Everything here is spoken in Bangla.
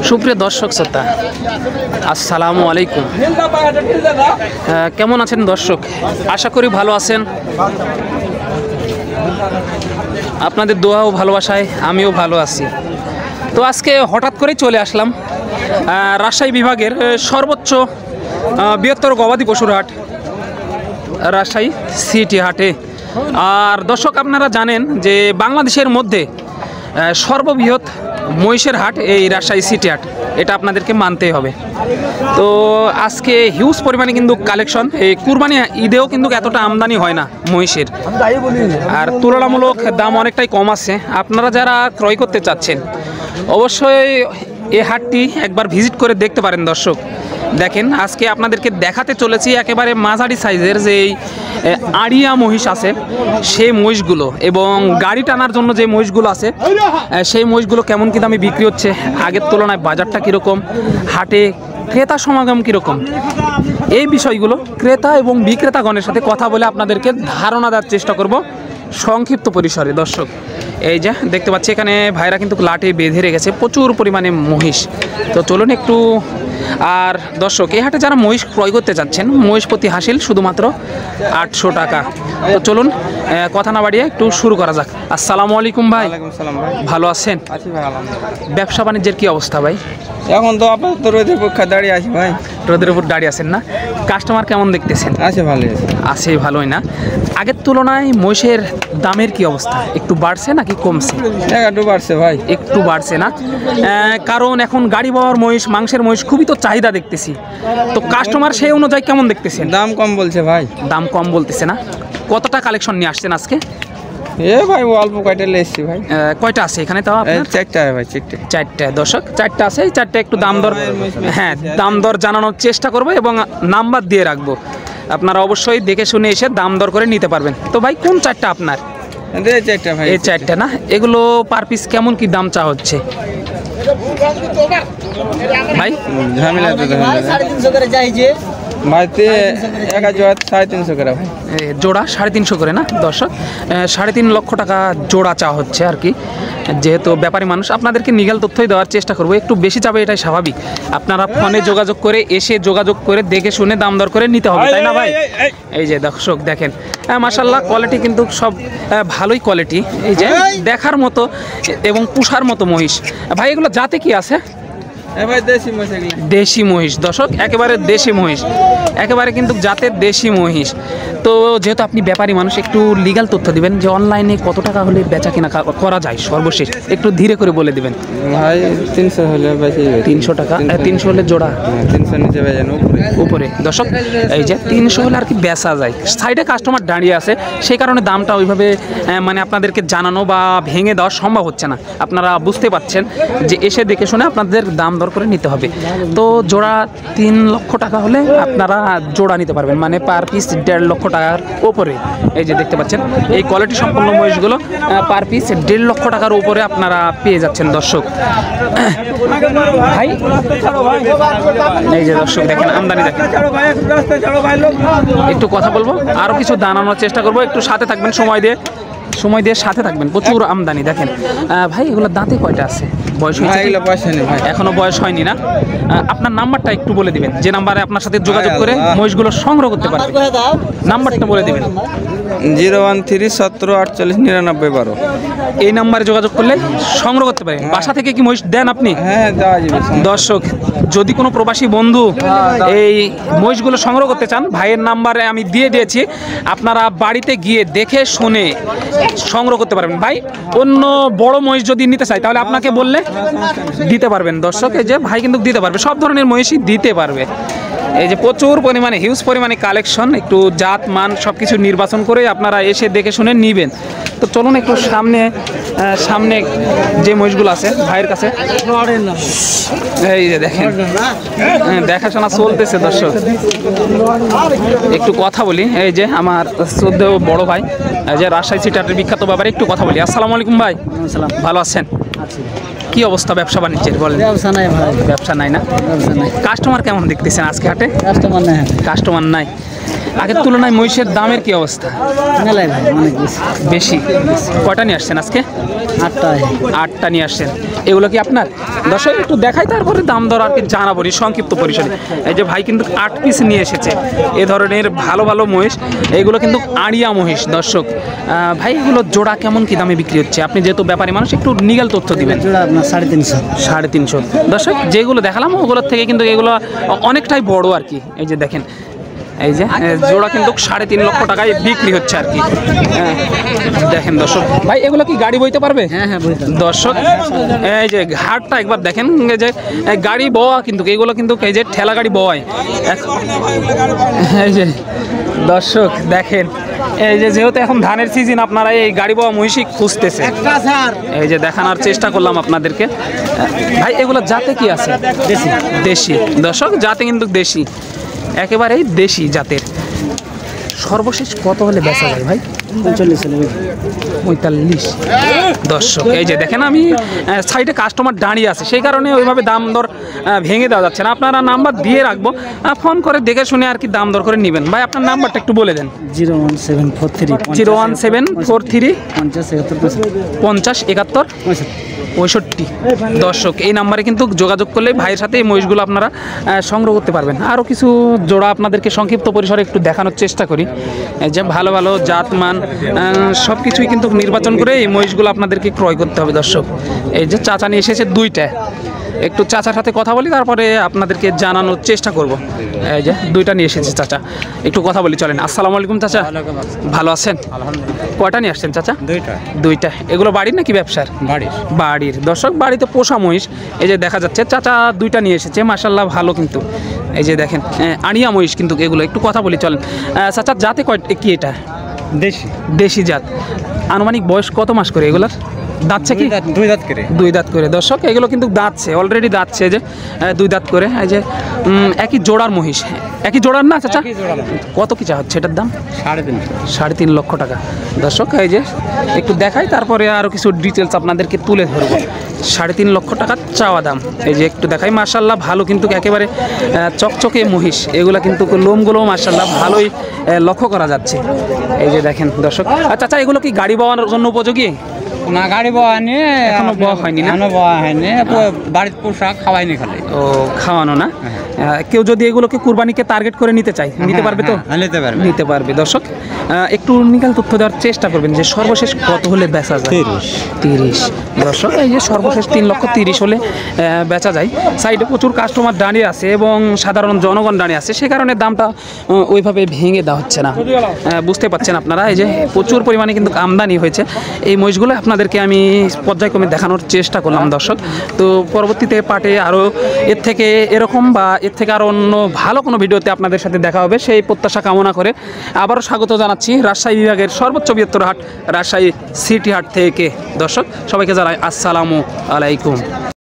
সুপ্রিয় দর্শক শ্রোতা, আসসালামু আলাইকুম। কেমন আছেন দর্শক? আশা করি ভালো আছেন। আপনাদের দোয়া ও ভালোবাসায় আমিও ভালো আছি। তো আজকে হঠাৎ করেই চলে আসলাম রাজশাহী বিভাগের সর্বোচ্চ বৃহত্তর গবাদি পশুর হাট রাজশাহী সিটি হাটে। আর দর্শক, আপনারা জানেন যে বাংলাদেশের মধ্যে সর্ববৃহৎ মহিষের হাট এই রাজশাহী সিটি হাট, এটা আপনাদেরকে মানতেই হবে। তো আজকে হিউজ পরিমাণে কিন্তু কালেকশন, এই কুরবানি ঈদেও কিন্তু এতটা আমদানি হয় না মহিষের, আর তুলনামূলক দাম অনেকটাই কম আছে। আপনারা যারা ক্রয় করতে চাচ্ছেন অবশ্যই এই হাটটি একবার ভিজিট করে দেখতে পারেন। দর্শক দেখেন, আজকে আপনাদেরকে দেখাতে চলেছি একেবারে মাঝারি সাইজের যে আড়িয়া মহিষ আছে সেই মহিষগুলো, এবং গাড়ি টানার জন্য যে মহিষগুলো আছে সেই মহিষগুলো কেমন কি দামে বিক্রি হচ্ছে, আগের তুলনায় বাজারটা কীরকম, হাটে ক্রেতা সমাগম কীরকম, এই বিষয়গুলো ক্রেতা এবং বিক্রেতাগণের সাথে কথা বলে আপনাদেরকে ধারণা দেওয়ার চেষ্টা করব সংক্ষিপ্ত পরিসরে। দর্শক এই যে দেখতে পাচ্ছি এখানে ভাইরা কিন্তু লাটে বেঁধে রেখেছে প্রচুর পরিমাণে মহিষ। তো চলুন একটু। আর দর্শক, এই হাটে যারা মহিষ ক্রয় করতে চাচ্ছেন, মহিষ প্রতি হাসিল শুধুমাত্র 800 টাকা। তো চলুন কথা না বাড়িয়ে একটু শুরু করা যাক। আসসালামু আলাইকুম ভাই। ভালো আছেন? ব্যবসা বাণিজ্যের কি অবস্থা ভাই? এখন তো আপাতত রোদের পক্ষে দাঁড়িয়ে আছি ভাই। রোদের উপর দাঁড়িয়ে আছেন না? কাস্টমার কেমন দেখতেছেন? আছে, ভালোই আছে। আছে, ভালোই না? আগের তুলনায় মহিষের দামের কি অবস্থা? একটু বাড়ছে নাকি কমছে? একটু বাড়ছে ভাই, একটু বাড়ছে না? কারণ এখন গাড়ি পাওয়ার মহিষ, মাংসের মহিষ খুবই তো চাহিদা দেখতেছি। তো কাস্টমার সেই অনুযায়ী কেমন দেখতেছেন? দাম কম বলছে ভাই। দাম কম বলতেছে না? কতটা কালেকশন নিয়ে আসছেন আজকে? ভাই অল্প কয়টা এসছি ভাই। কয়টা আছে এখানে? তাও আপনার 4টা ভাই। 4টা দর্শক, 4টা আছে। এই 4টা একটু দাম দর, হ্যাঁ দাম দর জানানোর চেষ্টা করবো এবং নাম্বার দিয়ে রাখবো। আপনারা অবশ্যই দেখে শুনে এসে দাম দর করে নিতে পারবেন। তো ভাই কোন 4টা আপনার? 4টা ভাই। এই 4টা না? এগুলো পার পিস কেমন কি দাম চা হচ্ছে ভাই? ঝামেলা তো ভাইতে 1 জোড়া 350 করে ভাই। জোড়া 350 করে না দর্শক? 3.5 লক্ষ টাকা জোড়া চা হচ্ছে আর কি। যেহেতু ব্যাপারী মানুষ, আপনাদেরকে নিগাল তথ্যই দেওয়ার চেষ্টা করবো। একটু বেশি চাবে, এটাই স্বাভাবিক। আপনারা ফোনে যোগাযোগ করে, এসে যোগাযোগ করে দেখে শুনে দাম দর করে নিতে হবে, তাই না ভাই? এই যে দর্শক দেখেন, মাশাআল্লাহ কোয়ালিটি কিন্তু সব ভালোই কোয়ালিটি। এই যে দেখার মতো এবং পুষার মতো মহিষ। ভাই এগুলো জাতে কি আছে? দেশি মহিষ দর্শক, একেবারে দেশি মহিষ, একেবারে কিন্তু জাতের দেশি মহিষ। তো যেহেতু আপনি ব্যাপারী মানুষ, একটু লিগ্যাল তথ্য দিবেন যে অনলাইনে কত টাকা হলে বেচা কেনা করা যায় সর্বশেষ, একটু ধীরে করে বলে দিবেন ভাই। 300 হলে 300 টাকা। 300 হলে জোড়া, 300 নিচে বেচেন উপরে। দর্শক এই যে 300 হলে আর কি বেচা যায়। সাইডে কাস্টমার দাঁড়িয়ে আছে, সেই কারণে দামটা ওইভাবে মানে আপনাদেরকে জানানো বা ভেঙে দেওয়া সম্ভব হচ্ছে না। আপনারা বুঝতে পারছেন যে এসে দেখে শুনে আপনাদের দাম করে নিতে হবে। তো জোড়া 3 লক্ষ টাকা হলে আপনারা জোড়া নিতে পারবেন, মানে পার পিস 1.5 লক্ষ টাকার উপরে। এই যে দেখতে পাচ্ছেন এই কোয়ালিটি সম্পন্ন মহিষগুলো পার পিস 1.5 লক্ষ টাকার উপরে আপনারা পেয়ে যাচ্ছেন দর্শক। ভাই এই যে দর্শক দেখেন আমদানি, দেখেন একটু কথা বলবো, আরো কিছু জানানোর চেষ্টা করবো। একটু সাথে থাকবেন, সময় দিয়ে সাথে থাকবেন। প্রচুর আমদানি দেখেন ভাই। এগুলো দাঁতে কয়টা আছে? বয়স হয়েছে? এখনো বয়স হয়নি না? আপনার নাম্বারটা একটু বলে দিবেন, যে নাম্বারে আপনার সাথে যোগাযোগ করে মহিষগুলো সংগ্রহ করতে পারবেন। নাম্বারটা বলে দিবেন। 013 17 48 99 12। এই নাম্বারে যোগাযোগ করলে সংগ্রহ করতে পারেন। বাসা থেকে কি মহিষ দেন আপনি? হ্যাঁ দেওয়া যাবে। দর্শক, যদি কোনো প্রবাসী বন্ধু এই মহিষগুলো সংগ্রহ করতে চান, ভাইয়ের নাম্বারে আমি দিয়ে দিয়েছি, আপনারা বাড়িতে গিয়ে দেখে শুনে সংগ্রহ করতে পারবেন। ভাই অন্য বড় মহিষ যদি নিতে চাই তাহলে আপনাকে বললে দিতে পারবেন। দর্শক এই যে ভাই কিন্তু দিতে পারবে, সব ধরনের মহিষই দিতে পারবে। এই যে প্রচুর পরিমাণে হিউজ পরিমাণে কালেকশন, একটু জাত মান সব কিছু নির্বাচন করে আপনারা এসে দেখে শুনে নিবেন। তো চলুন একটু সামনে যে মহিষগুলো আছে ভাইয়ের কাছে, এই যে দেখেন দেখাশোনা চলতেছে দর্শক। একটু কথা বলি। এই যে আমার শ্রদ্ধেয় বড় ভাই, এই যে রাজশাহী সিটি হাটের বিখ্যাত ব্যাপারে একটু কথা বলি। আসসালামু আলাইকুম ভাই। ভালো আছেন? কি অবস্থা ব্যবসা বাণিজ্যের বলেন? ব্যবসা নাই ভাই। ব্যবসা নাই না? ব্যবসা নাই। কাস্টমার কেমন দেখতেছেন আজকে হাটে? কাস্টমার নাই। কাস্টমার নাই? আগের তুলনায় মহিষের দামের কি অবস্থা? মেলায় ভাই অনেক বেশি। বেশি। কয়টা নিয়ে আসছেন আজকে? 8টায়। 8টা নিয়ে আসছেন। এগুলো কি আপনার? দর্শক একটু দেখাই, তারপরে দাম দর আর কি জানাবো সংক্ষিপ্ত পরিসরে। এই যে ভাই কিন্তু 8 পিস নিয়ে এসেছে এ ধরনের ভালো ভালো মহিষ। এইগুলো কিন্তু আড়িয়া মহিষ দর্শক। ভাই এগুলো জোড়া কেমন কি দামে বিক্রি হচ্ছে? আপনি যেহেতু ব্যাপারী মানুষ, একটু নিগাল তথ্য দিবেন। জোড়া আপনার 350। 350। দর্শক যেগুলো দেখালাম ওগুলোর থেকে কিন্তু এগুলো অনেকটাই বড় আর কি। এই যে দেখেন, এই যে জোড়া কিন্তু 3.5 লক্ষ টাকায় বিক্রি হচ্ছে আর কি। দেখেন দর্শক, ভাই এগুলো কি গাড়ি বইতে পারবে? হ্যাঁ হ্যাঁ বইতে। দর্শক এই যে ঘাটটা একবার দেখেন, এই যে গাড়ি বওয়া কিন্তু এগুলো কিন্তু এই যে ঠেলা গাড়ি বওয়ায়। এই যে দর্শক দেখেন, এই যে যেহেতু এখন ধানের সিজন, আপনারা এই গাড়ি বওয়া মহিষী খুঁজতেছে। এই যে দেখানোর চেষ্টা করলাম আপনাদেরকে। ভাই এগুলো জাতে কি আছে? দেশি। দেশি। দর্শক জাতে কিন্তু দেশি, একেবারেই দেশি জাতের। সর্বশেষ কত হলে বেচা যায় ভাই? 45। দর্শক এই যে দেখেন, আমি সাইডে কাস্টমার দাঁড়িয়ে আছে, সেই কারণে ওইভাবে দাম দর ভেঙে দেওয়া যাচ্ছে না। আপনারা নাম্বার দিয়ে রাখবো, ফোন করে দেখে শুনে আর কি দাম দর করে নেবেন। ভাই আপনার নাম্বারটা একটু বলে দেন। 01743 01743 50 71 65। দর্শক এই নাম্বারে কিন্তু যোগাযোগ করলে ভাইয়ের সাথে এই মহিষগুলো আপনারা সংগ্রহ করতে পারবেন। আরও কিছু জোড়া আপনাদেরকে সংক্ষিপ্ত পরিসরে একটু দেখানোর চেষ্টা করি। যে ভালো ভালো জাতমান সব কিছুই কিন্তু নির্বাচন করে এই মহিষগুলো আপনাদেরকে ক্রয় করতে হবে দর্শক। এই যে চাচা নিয়ে এসেছে 2টা, একটু চাচার সাথে কথা বলি, তারপরে আপনাদেরকে জানানোর চেষ্টা করব। এই যে 2টা নিয়ে এসেছে চাচা, একটু কথা বলি চলেন। আসসালামু আলাইকুম চাচা, ভালো আছেন? কয়টা নিয়ে আসছেন চাচা? 2টা। এগুলো বাড়ির নাকি ব্যবসার? বাড়ির। দর্শক বাড়িতে পোষা মহিষ এই যে দেখা যাচ্ছে, চাচা 2টা নিয়ে এসেছে, মাশাআল্লাহ ভালো কিন্তু। এই যে দেখেন আড়িয়া মহিষ কিন্তু এগুলো। একটু কথা বলি চলেন। চাচা জাতে কি এটা? দেশি। দেশি জাত। আনুমানিক বয়স কত মাস করে এগুলার? দাঁতছে কি? 2 দাঁত করে। 2 দাঁত করে। দর্শক এগুলো কিন্তু দাঁতছে, অলরেডি দাঁতছে, যে 2 দাঁত করে। এই যে একই জোড়ার মহিষ, একই জোড়ার না চাচা? কত কি চা হচ্ছে এটার দাম? 3.5 লক্ষ টাকা। দর্শক এই যে একটু দেখাই, তারপরে আরও কিছু ডিটেলস আপনাদেরকে তুলে ধরবো। 3.5 লক্ষ টাকা চাওয়া দাম। এই যে একটু দেখাই, মাশাআল্লাহ ভালো কিন্তু, একেবারে চকচকে মহিষ। এগুলা কিন্তু লোমগুলো মাশাআল্লাহ ভালোই লক্ষ্য করা যাচ্ছে। এই যে দেখেন দর্শক। চাচা এগুলো কি গাড়ি বওয়ার জন্য উপযোগী? না, গাড়ি বওয়া নিয়ে এখনো বওয়া হয়নি না? এখনো বওয়া হয়নি, বাড়িতে পোশাক খাওয়াইনি খালি। ও খাওয়ানো না? কেউ যদি এগুলোকে কুরবানিকে টার্গেট করে নিতে চায়, নিতে পারবে তো? নিতে পারবে। নিতে পারবে। দর্শক একটু নিকাল তথ্য দেওয়ার চেষ্টা করবেন যে সর্বশেষ কত হলে বেচা যায়? 30। দর্শক এই যে সর্বশেষ 3,30,000 হলে বেচা যায়। সাইডে প্রচুর কাস্টমার দাঁড়িয়ে আছে এবং সাধারণ জনগণ দাঁড়িয়ে আছে, সে কারণে দামটা ওইভাবে ভেঙে দেওয়া হচ্ছে না। বুঝতে পারছেন আপনারা, এই যে প্রচুর পরিমাণে কিন্তু আমদানি হয়েছে এই মহিষগুলো। আপনাদেরকে আমি পর্যায়ক্রমে দেখানোর চেষ্টা করলাম দর্শক। তো পরবর্তীতে পার্টে আরও এর থেকে এরকম বা এর থেকে আরও অন্য ভালো কোনো ভিডিওতে আপনাদের সাথে দেখা হবে, সেই প্রত্যাশা কামনা করে আবারও স্বাগত জানাচ্ছি রাজশাহী বিভাগের সর্বোচ্চ বৃহত্তর হাট রাজশাহী সিটি হাট থেকে। দর্শক সবাইকে জানাই আসসালামু আলাইকুম।